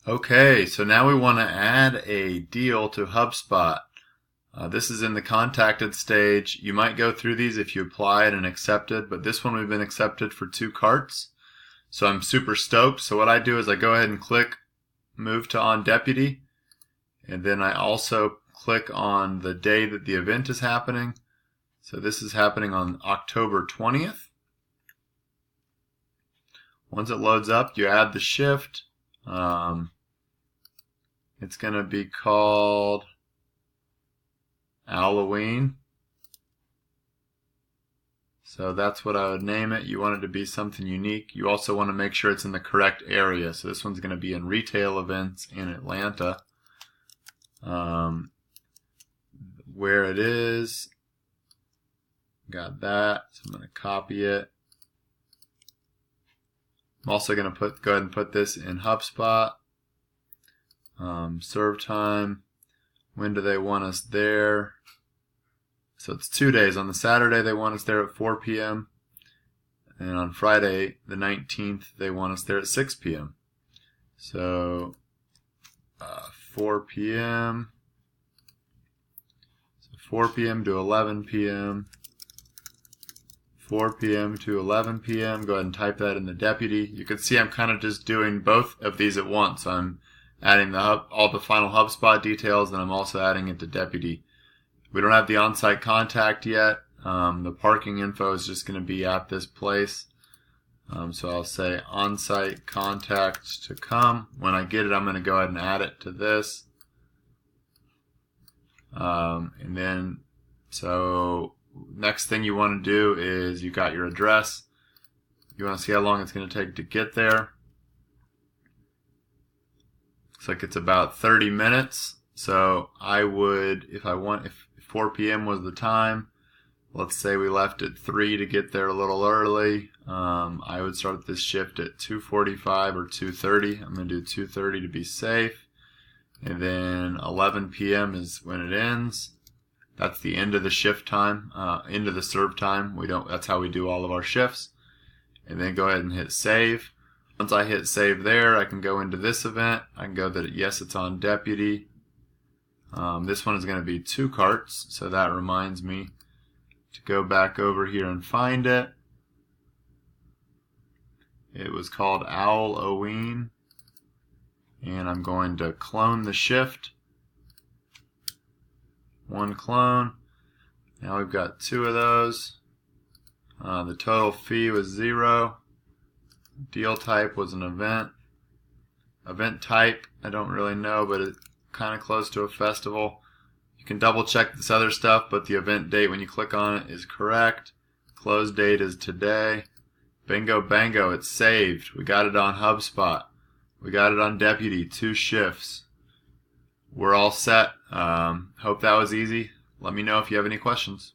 Okay, so now we want to add a deal to HubSpot. This is in the contacted stage. You might go through these if you applied and accepted, but this one we've been accepted for 2 carts. So I'm super stoked. So what I do is I go ahead and click Move to On Deputy, and then I also click on the day that the event is happening. So this is happening on October 20th. Once it loads up, you add the shift. It's going to be called Halloween. So that's what I would name it. You want it to be something unique. You also want to make sure it's in the correct area. So this one's going to be in retail events in Atlanta. Where it is, got that. So I'm going to copy it. I'm also going to go ahead and put this in HubSpot. Serve time. When do they want us there? So it's 2 days. On the Saturday, they want us there at 4 p.m. And on Friday, the 19th, they want us there at 6 p.m. So 4 p.m. So 4 p.m. to 11 p.m. 4 p.m. to 11 p.m. Go ahead and type that in the deputy. You can see I'm kind of just doing both of these at once. I'm adding all the final HubSpot details, and I'm also adding it to deputy. We don't have the on-site contact yet. The parking info is just going to be at this place. So I'll say on-site contact to come. When I get it, I'm going to go ahead and add it to this. And then, so next thing you want to do is you got your address. You want to see how long it's going to take to get there. Looks like it's about 30 minutes. So I would, if 4 p.m. was the time, let's say we left at 3 to get there a little early, I would start this shift at 2:45 or 2:30. I'm going to do 2:30 to be safe. And then 11 p.m. is when it ends. That's the end of the shift time, end of the serve time. That's how we do all of our shifts. And then go ahead and hit save. Once I hit save there, I can go into this event. I can go that yes, it's on deputy. This one is going to be 2 carts, so that reminds me to go back over here and find it. It was called Halloween, and I'm going to clone the shift. 1 clone. Now we've got 2 of those. The total fee was 0. Deal type was an event. Event type, I don't really know, but it's kind of close to a festival. You can double check this other stuff, but the event date when you click on it is correct. Close date is today. Bingo bango, it's saved. We got it on HubSpot. We got it on deputy, 2 shifts. We're all set. Hope that was easy. Let me know if you have any questions.